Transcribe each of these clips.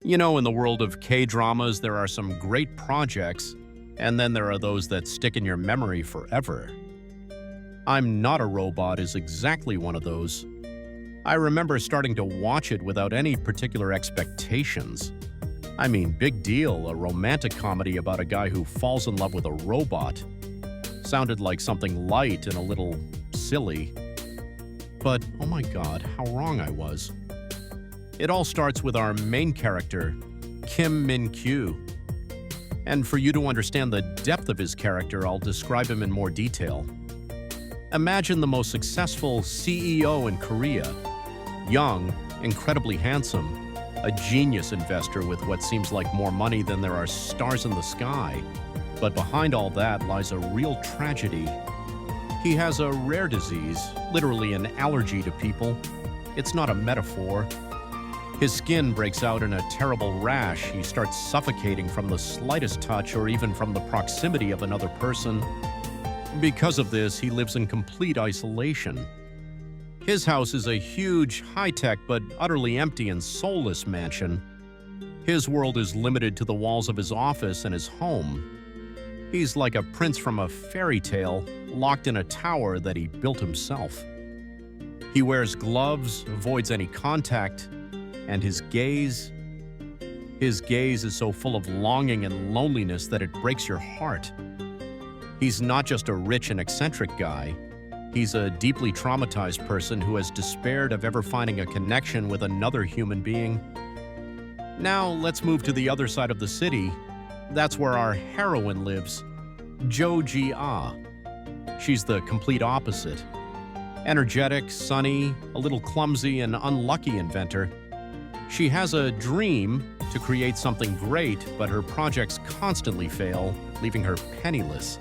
You know, in the world of K-dramas, there are some great projects, and then there are those that stick in your memory forever. I'm Not a Robot is exactly one of those. I remember starting to watch it without any particular expectations. I mean, big deal, a romantic comedy about a guy who falls in love with a robot. Sounded like something light and a little silly. But, oh my god, how wrong I was. It all starts with our main character, Kim Min-kyu. And for you to understand the depth of his character, I'll describe him in more detail. Imagine the most successful CEO in Korea. Young, incredibly handsome, a genius investor with what seems like more money than there are stars in the sky. But behind all that lies a real tragedy. He has a rare disease, literally an allergy to people. It's not a metaphor. His skin breaks out in a terrible rash. He starts suffocating from the slightest touch or even from the proximity of another person. Because of this, he lives in complete isolation. His house is a huge, high-tech but utterly empty and soulless mansion. His world is limited to the walls of his office and his home. He's like a prince from a fairy tale, locked in a tower that he built himself. He wears gloves, avoids any contact, and his gaze is so full of longing and loneliness that it breaks your heart. He's not just a rich and eccentric guy. He's a deeply traumatized person who has despaired of ever finding a connection with another human being. Now, let's move to the other side of the city. That's where our heroine lives, Jo Ji-ah. She's the complete opposite. Energetic, sunny, a little clumsy, and unlucky inventor. She has a dream to create something great, but her projects constantly fail, leaving her penniless.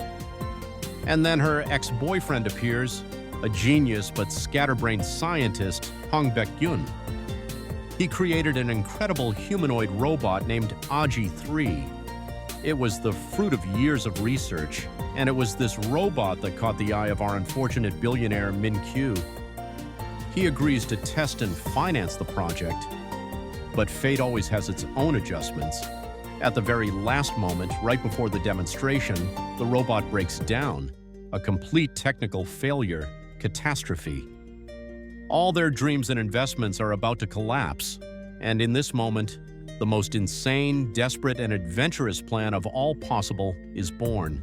And then her ex-boyfriend appears, a genius but scatterbrained scientist, Hong Baek-gyun. He created an incredible humanoid robot named Aji-3. It was the fruit of years of research, and it was this robot that caught the eye of our unfortunate billionaire Min-kyu. He agrees to test and finance the project, but fate always has its own adjustments. At the very last moment, right before the demonstration, the robot breaks down. A complete technical failure, catastrophe. All their dreams and investments are about to collapse, and in this moment, the most insane, desperate, and adventurous plan of all possible is born.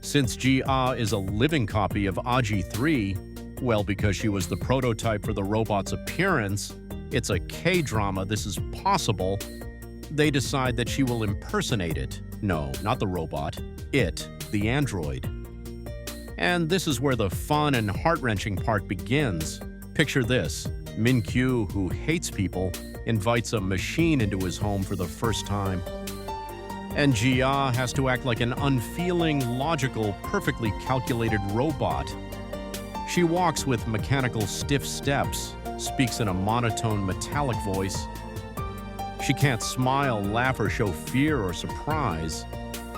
Since Ji-ah is a living copy of Aji-3, well, because she was the prototype for the robot's appearance, it's a K-drama, this is possible, they decide that she will impersonate it. No, not the robot. It, the android. And this is where the fun and heart-wrenching part begins. Picture this. Min-kyu, who hates people, invites a machine into his home for the first time. And Ji-ah has to act like an unfeeling, logical, perfectly calculated robot. She walks with mechanical stiff steps, speaks in a monotone metallic voice. She can't smile, laugh, or show fear or surprise.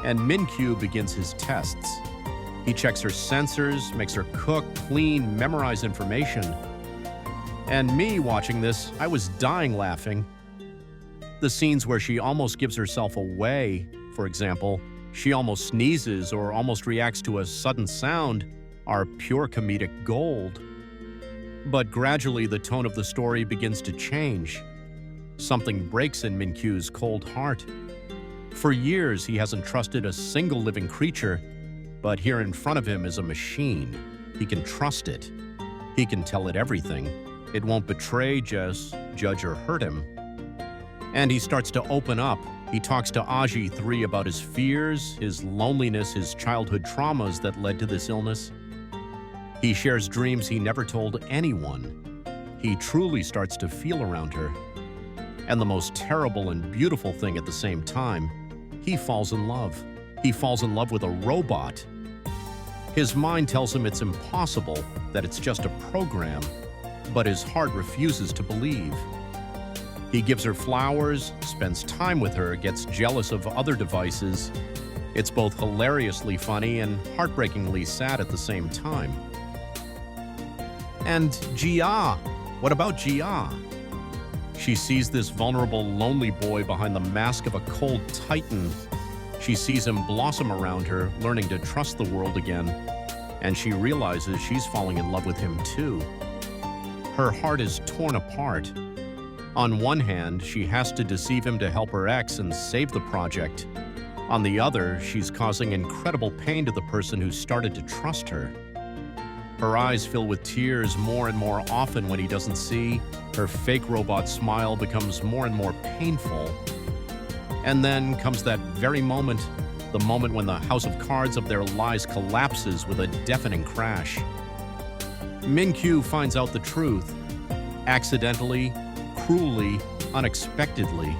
And Min-kyu begins his tests. He checks her sensors, makes her cook, clean, memorize information. And me watching this, I was dying laughing. The scenes where she almost gives herself away, for example, she almost sneezes or almost reacts to a sudden sound, are pure comedic gold. But gradually the tone of the story begins to change. Something breaks in Min-kyu's cold heart. For years he hasn't trusted a single living creature, but here in front of him is a machine. He can trust it. He can tell it everything. It won't betray, judge, or hurt him. And he starts to open up. He talks to Aji-3 about his fears, his loneliness, his childhood traumas that led to this illness. He shares dreams he never told anyone. He truly starts to feel around her. And the most terrible and beautiful thing at the same time, he falls in love. He falls in love with a robot. His mind tells him it's impossible, that it's just a program, but his heart refuses to believe. He gives her flowers, spends time with her, gets jealous of other devices. It's both hilariously funny and heartbreakingly sad at the same time. And Ji-ah, what about Ji-ah? She sees this vulnerable, lonely boy behind the mask of a cold titan. She sees him blossom around her, learning to trust the world again. And she realizes she's falling in love with him too. Her heart is torn apart. On one hand, she has to deceive him to help her ex and save the project. On the other, she's causing incredible pain to the person who started to trust her. Her eyes fill with tears more and more often when he doesn't see. Her fake robot smile becomes more and more painful. And then comes that very moment, the moment when the house of cards of their lies collapses with a deafening crash. Min-kyu finds out the truth, accidentally, cruelly, unexpectedly.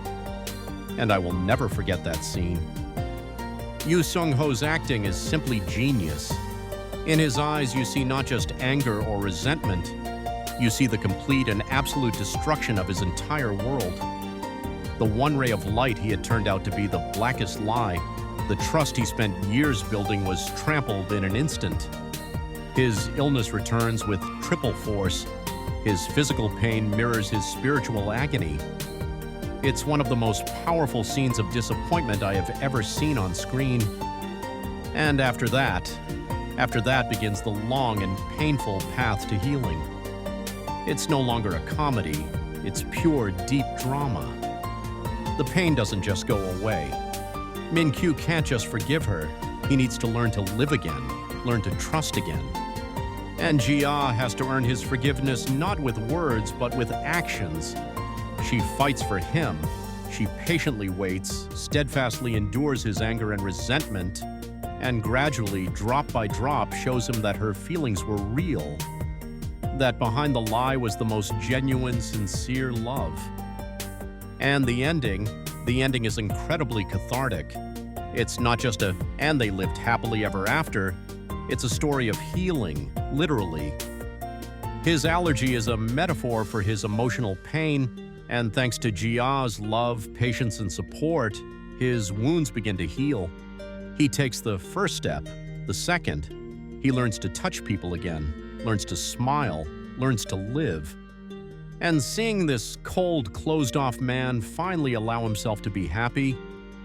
And I will never forget that scene. Yoo Sung-ho's acting is simply genius. In his eyes, you see not just anger or resentment, you see the complete and absolute destruction of his entire world. The one ray of light he had turned out to be the blackest lie. The trust he spent years building was trampled in an instant. His illness returns with triple force. His physical pain mirrors his spiritual agony. It's one of the most powerful scenes of disappointment I have ever seen on screen. And after that begins the long and painful path to healing. It's no longer a comedy, it's pure, deep drama. The pain doesn't just go away. Min-kyu can't just forgive her. He needs to learn to live again, learn to trust again. And Ji-ah has to earn his forgiveness not with words, but with actions. She fights for him. She patiently waits, steadfastly endures his anger and resentment, and gradually, drop by drop, shows him that her feelings were real, that behind the lie was the most genuine, sincere love. And the ending is incredibly cathartic. It's not just and they lived happily ever after. It's a story of healing, literally. His allergy is a metaphor for his emotional pain, and thanks to Ji-ah's love, patience, and support, his wounds begin to heal. He takes the first step, the second. He learns to touch people again, learns to smile, learns to live. And seeing this cold, closed-off man finally allow himself to be happy,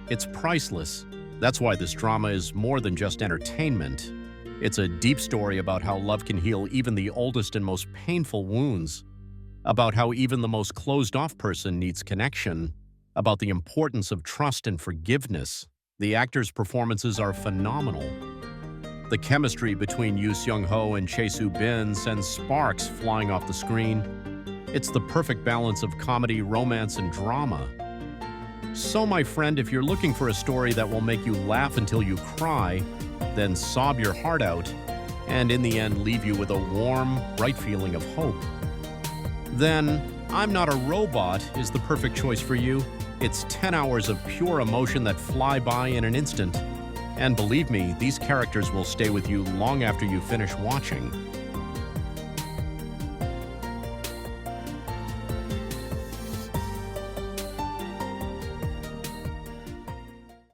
it's priceless. That's why this drama is more than just entertainment. It's a deep story about how love can heal even the oldest and most painful wounds, about how even the most closed-off person needs connection, about the importance of trust and forgiveness. The actors' performances are phenomenal. The chemistry between Yoo Sung-ho and Chae Soo-bin sends sparks flying off the screen. It's the perfect balance of comedy, romance, and drama. So, my friend, if you're looking for a story that will make you laugh until you cry, then sob your heart out, and in the end leave you with a warm, bright feeling of hope, then I'm Not a Robot is the perfect choice for you. It's 10 hours of pure emotion that fly by in an instant. And believe me, these characters will stay with you long after you finish watching.